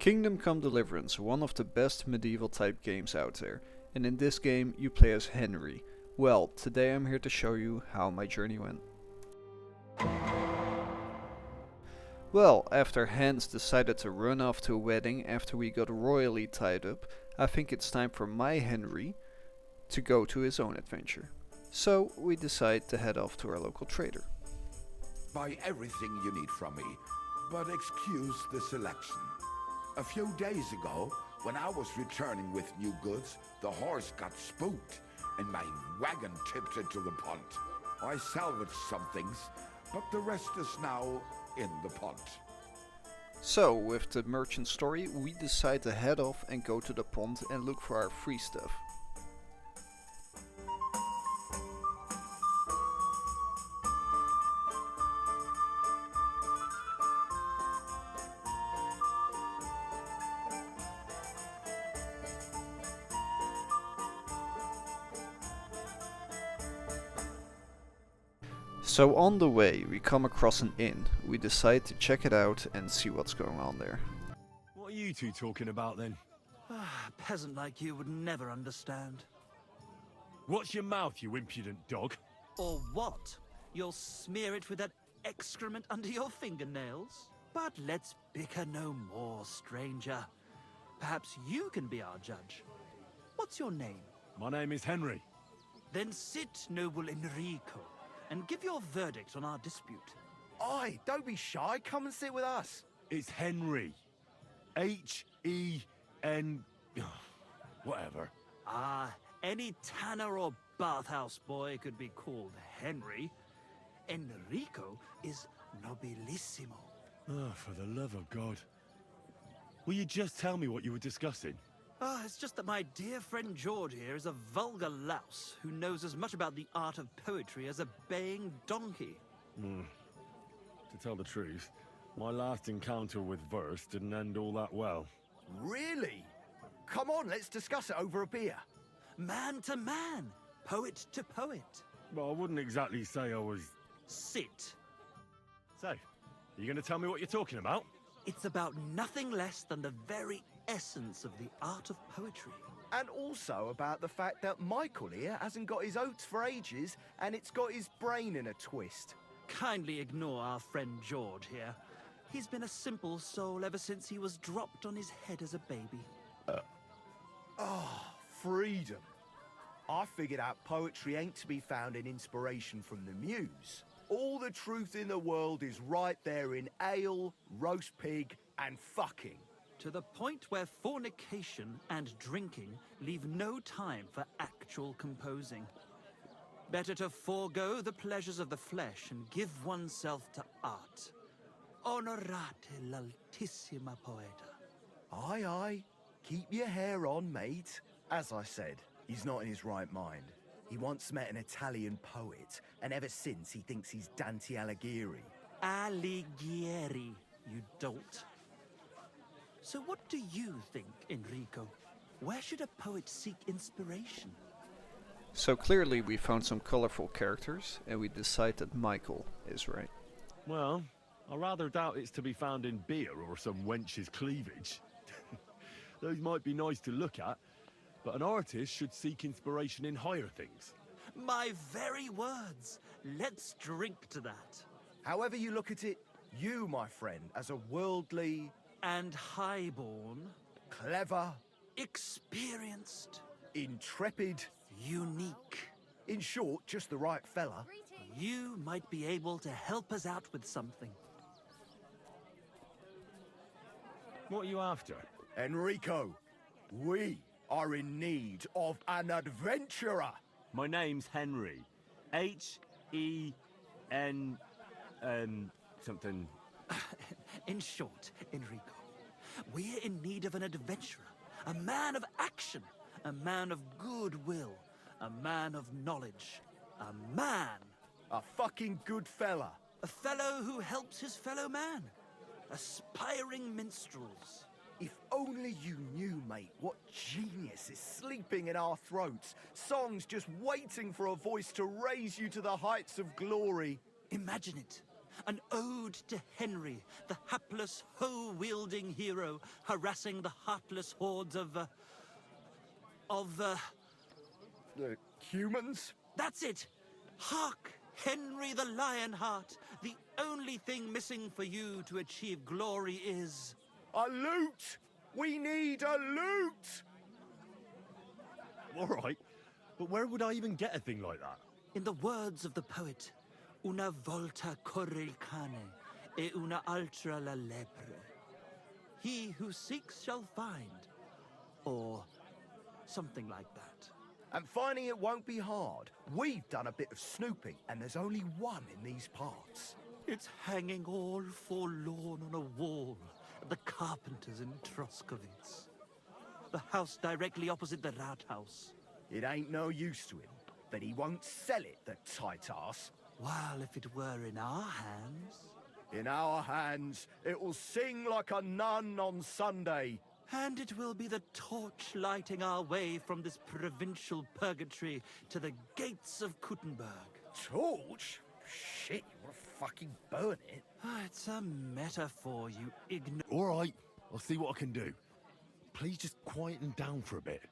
Kingdom Come Deliverance, one of the best medieval type games out there, and in this game you play as Henry. Well, today I'm here to show you how my journey went. Well, after Hans decided to run off to a wedding after we got royally tied up, I think it's time for my Henry to go to his own adventure. So we decide to head off to our local trader. Buy everything you need from me, but excuse the selection. A few days ago, when I was returning with new goods, the horse got spooked and my wagon tipped into the pond. I salvaged some things, but the rest is now in the pond. So, with the merchant story, we decide to head off and go to the pond and look for our free stuff. So on the way we come across an inn. We decide to check it out and see what's going on there. What are you two talking about then? A peasant like you would never understand. Watch your mouth, you impudent dog. Or what? You'll smear it with that excrement under your fingernails? But let's bicker no more, stranger. Perhaps you can be our judge. What's your name? My name is Henry. Then sit, noble Enrico, and give your verdict on our dispute. Oi, don't be shy. Come and sit with us. It's Henry. H-E-N... whatever. Ah, any tanner or bathhouse boy could be called Henry. Enrico is nobilissimo. Oh, for the love of God. Will you just tell me what you were discussing? It's just that my dear friend George here is a vulgar louse who knows as much about the art of poetry as a baying donkey. To tell the truth, my last encounter with verse didn't end all that well. Really? Come on, let's discuss it over a beer. Man to man, poet to poet. Well, I wouldn't exactly say I was... Sit. So, you gonna tell me what you're talking about? It's about nothing less than the very essence of the art of poetry. And also about the fact that Michael here hasn't got his oats for ages and it's got his brain in a twist. Kindly ignore our friend George here. He's been a simple soul ever since he was dropped on his head as a baby. Freedom. I figured out poetry ain't to be found in inspiration from the muse. All the truth in the world is right there in ale, roast pig, and fucking. To the point where fornication and drinking leave no time for actual composing. Better to forego the pleasures of the flesh and give oneself to art. Onorate l'altissima poeta. Aye, aye. Keep your hair on, mate. As I said, he's not in his right mind. He once met an Italian poet, and ever since he thinks he's Dante Alighieri. Alighieri, you dolt. So what do you think, Enrico? Where should a poet seek inspiration? So clearly we found some colorful characters and we decide that Michael is right. Well, I rather doubt it's to be found in beer or some wench's cleavage. Those might be nice to look at, but an artist should seek inspiration in higher things. My very words. Let's drink to that. However you look at it, you, my friend, as a worldly... And highborn, clever, experienced, intrepid, unique. in short, just the right fella. You might be able to help us out with something. What are you after? Enrico, we are in need of an adventurer. My name's Henry. H-E-N... something... In short, Enrico, we're in need of an adventurer, a man of action, a man of goodwill, a man of knowledge, a man. A fucking good fella. A fellow who helps his fellow man. Aspiring minstrels. If only you knew, mate, what genius is sleeping in our throats. Songs just waiting for a voice to raise you to the heights of glory. Imagine it. An ode to Henry, the hapless, hoe-wielding hero, harassing the heartless hordes of The humans? That's it! Hark! Henry the Lionheart! The only thing missing for you to achieve glory is... A lute! We need a lute! All right, but where would I even get a thing like that? In the words of the poet, una volta corre il cane, e una altra la lepre. He who seeks shall find. Or something like that. And finding it won't be hard. We've done a bit of snooping, and there's only one in these parts. It's hanging all forlorn on a wall at the carpenters in Troskowitz. The house directly opposite the Rathaus. It ain't no use to him, but he won't sell it, the tight ass. While if it were in our hands... In our hands, it will sing like a nun on Sunday. And it will be the torch lighting our way from this provincial purgatory to the gates of Kuttenberg. Torch? Shit, you wanna fucking burn it? It's a metaphor, you ignorant... All right, I'll see what I can do. Please just quieten down for a bit.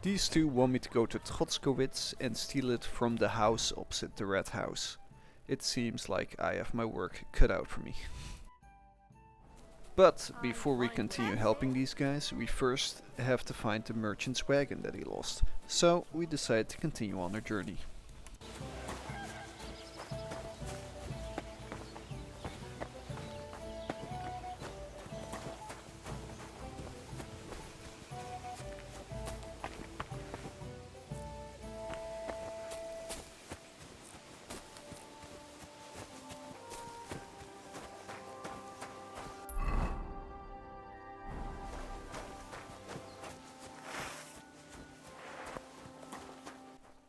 These two want me to go to Troskowitz and steal it from the house opposite the Red House. It seems like I have my work cut out for me. But before we continue helping these guys, we first have to find the merchant's wagon that he lost. So we decide to continue on our journey.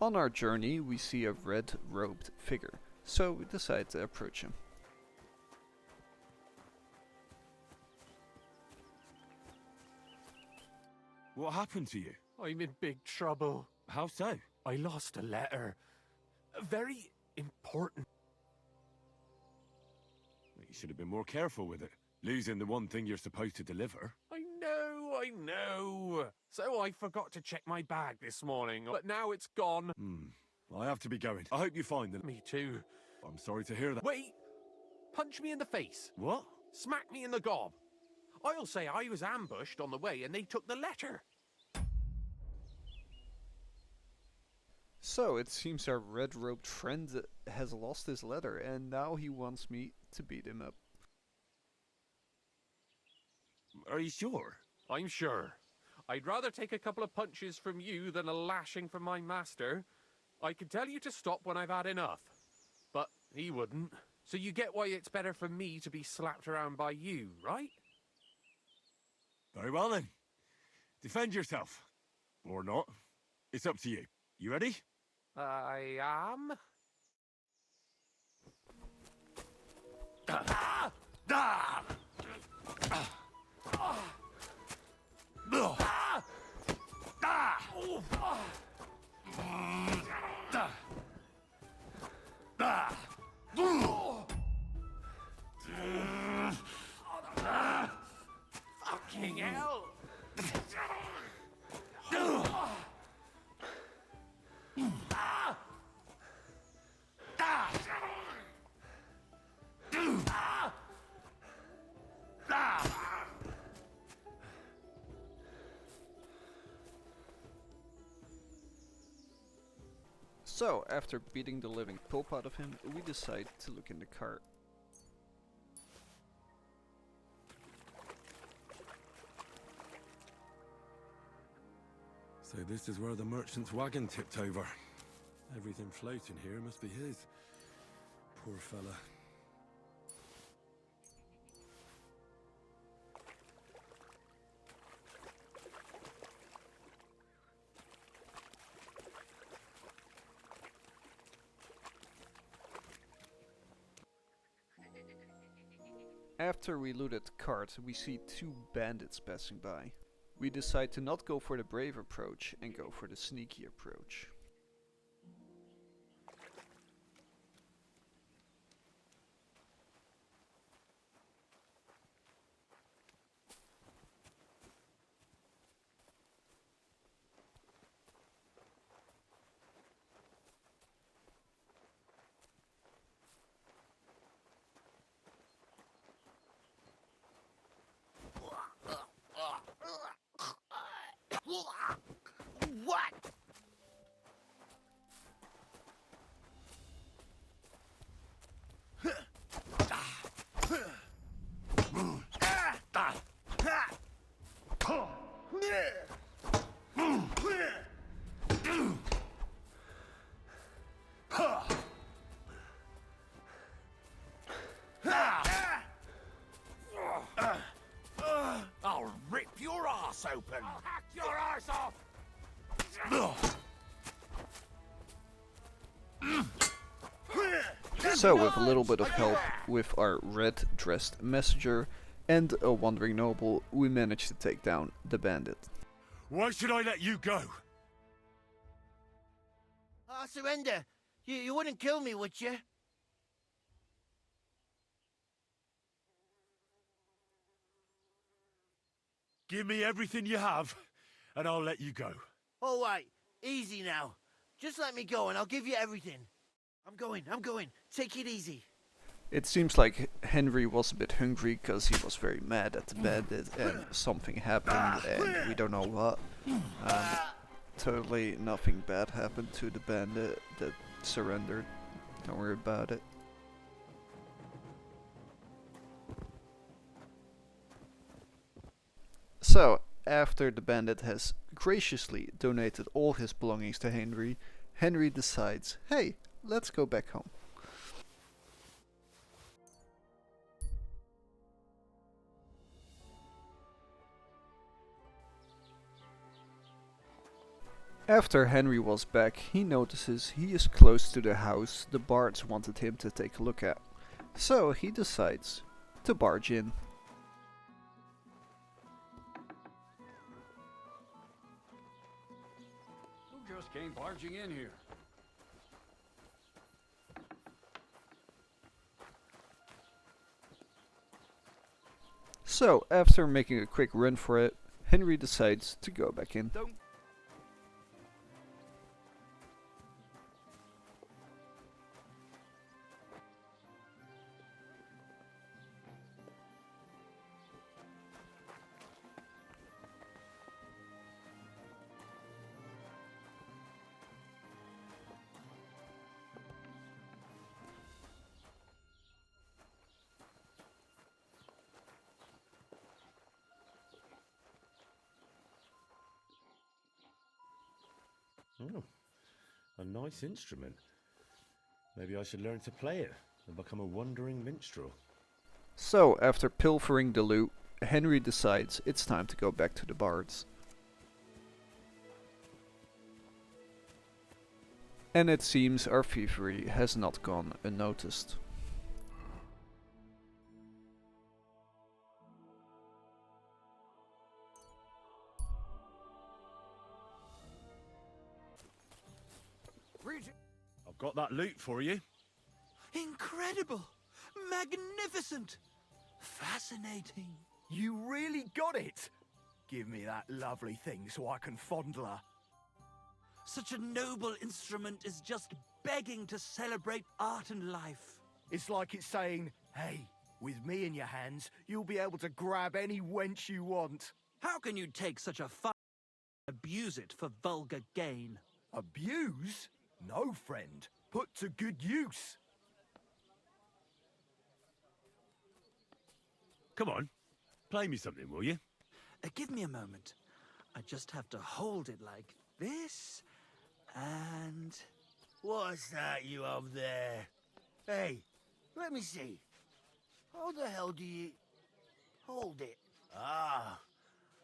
On our journey, we see a red-robed figure, so we decide to approach him. What happened to you? I'm in big trouble. How so? I lost a letter. Very important. You should have been more careful with it. Losing the one thing you're supposed to deliver. I know. So I forgot to check my bag this morning, but now it's gone. I have to be going. I hope you find them. Me too. I'm sorry to hear that. Wait! Punch me in the face. What? Smack me in the gob. I'll say I was ambushed on the way and they took the letter. So it seems our red-robed friend has lost his letter and now he wants me to beat him up. Are you sure? I'm sure. I'd rather take a couple of punches from you than a lashing from my master. I could tell you to stop when I've had enough, but he wouldn't. So you get why it's better for me to be slapped around by you, right? Very well then. Defend yourself. Or not. It's up to you. You ready? I am. Fucking hell! So, after beating the living pulp out of him, we decide to look in the cart. So this is where the merchant's wagon tipped over. Everything floating here must be his. Poor fella. After we looted the cart, we see two bandits passing by. We decide to not go for the brave approach and go for the sneaky approach. open. I'll hack your arse off! So, with a little bit of help with our red-dressed messenger and a wandering noble, we managed to take down the bandit. Why should I let you go? I surrender. You wouldn't kill me, would you? Give me everything you have, and I'll let you go. All right, easy now. Just let me go and I'll give you everything. I'm going. Take it easy. It seems like Henry was a bit hungry because he was very mad at the bandit and something happened and we don't know what. Totally nothing bad happened to the bandit that surrendered. Don't worry about it. So, after the bandit has graciously donated all his belongings to Henry, Henry decides, hey, let's go back home. After Henry was back, he notices he is close to the house the Bards wanted him to take a look at. So he decides to barge in. Who just came barging in here? So, after making a quick run for it, Henry decides to go back in. Oh, a nice instrument. Maybe I should learn to play it and become a wandering minstrel. So, after pilfering the lute, Henry decides it's time to go back to the Bards. And it seems our thievery has not gone unnoticed. I've got that loot for you. Incredible! Magnificent! Fascinating! You really got it. Give me that lovely thing so I can fondle her. Such a noble instrument is just begging to celebrate art and life. It's like it's saying, hey, with me in your hands, you'll be able to grab any wench you want. How can you take such a fun and abuse it for vulgar gain? Abuse? No, friend. Put to good use. Come on, play me something, will you? Give me a moment. I just have to hold it like this, and... What's that you up there? Hey, let me see. How the hell do you... hold it? Ah.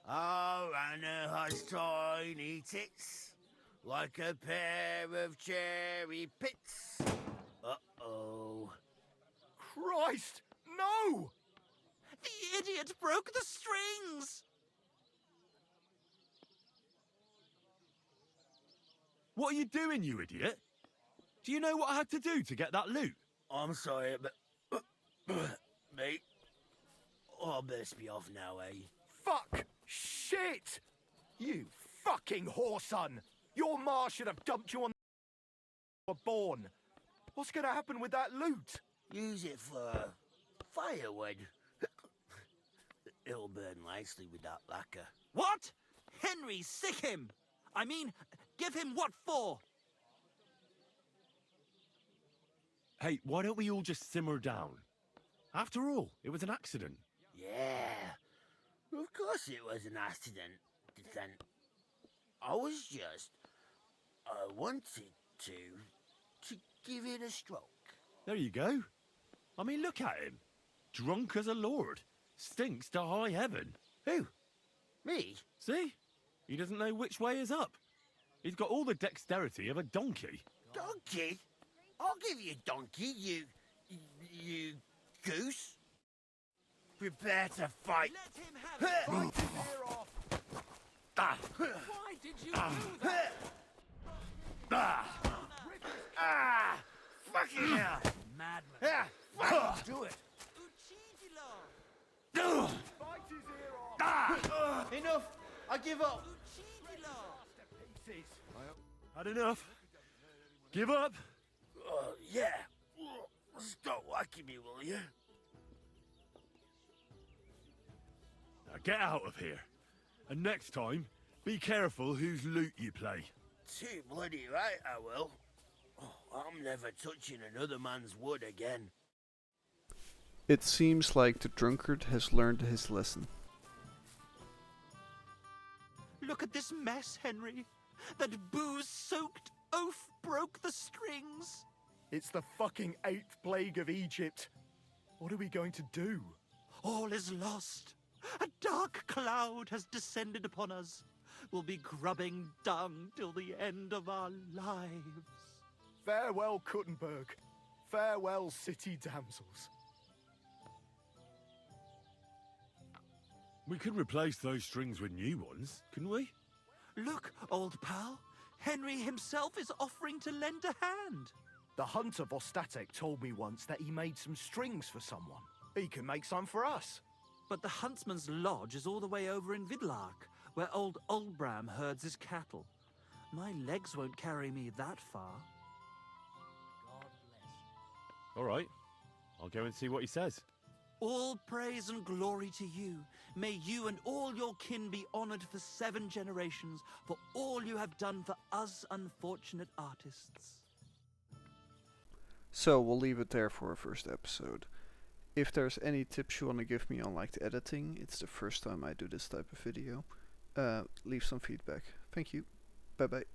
Oh, Anna has tiny tits, like a pair of cherry pits. Uh-oh. Christ, no! The idiot broke the strings! What are you doing, you idiot? Do you know what I had to do to get that loot? I'm sorry, but... mate. Oh, I better be off now, eh? Fuck! Shit! You fucking whoreson! Your ma should have dumped you on the were born. What's gonna happen with that loot? Use it for firewood. It'll burn nicely with that lacquer. What? Henry, sick him! I mean, give him what for? Hey, why don't we all just simmer down? After all, it was an accident. Yeah, of course it was an accident. Then I wanted to give it a stroke. There you go. I mean, look at him. Drunk as a lord. Stinks to high heaven. Who? Me? See? He doesn't know which way is up. He's got all the dexterity of a donkey. Donkey? I'll give you donkey, you goose. Prepare to fight. Let him have it! Fight his ear off. Ah. Why did you do that? Ah! Fucking hell! Madman. Ah! Fuck! Do it. Uchidilo! Fight his ear off. Ah! Enough! I give up. Uchidilo! Pieces. Had enough? Give up? Yeah. Stop whacking me, will you? Now get out of here. And next time, be careful whose loot you play. Too bloody right, I will. Oh, I'm never touching another man's wood again. It seems like the drunkard has learned his lesson. Look at this mess, Henry. That booze-soaked oaf broke the strings. It's the fucking 8th plague of Egypt. What are we going to do? All is lost. A dark cloud has descended upon us. We'll be grubbing dung till the end of our lives. Farewell, Kuttenberg. Farewell, city damsels. We could replace those strings with new ones, couldn't we? Look, old pal. Henry himself is offering to lend a hand. The hunter Vostatek told me once that he made some strings for someone. He can make some for us. But the huntsman's lodge is all the way over in Vidlark, where old Oldbram herds his cattle. My legs won't carry me that far. All right. I'll go and see what he says. All praise and glory to you. May you and all your kin be honored for 7 generations for all you have done for us unfortunate artists. So we'll leave it there for our first episode. If there's any tips you want to give me on like the editing, it's the first time I do this type of video, leave some feedback. Thank you. Bye bye.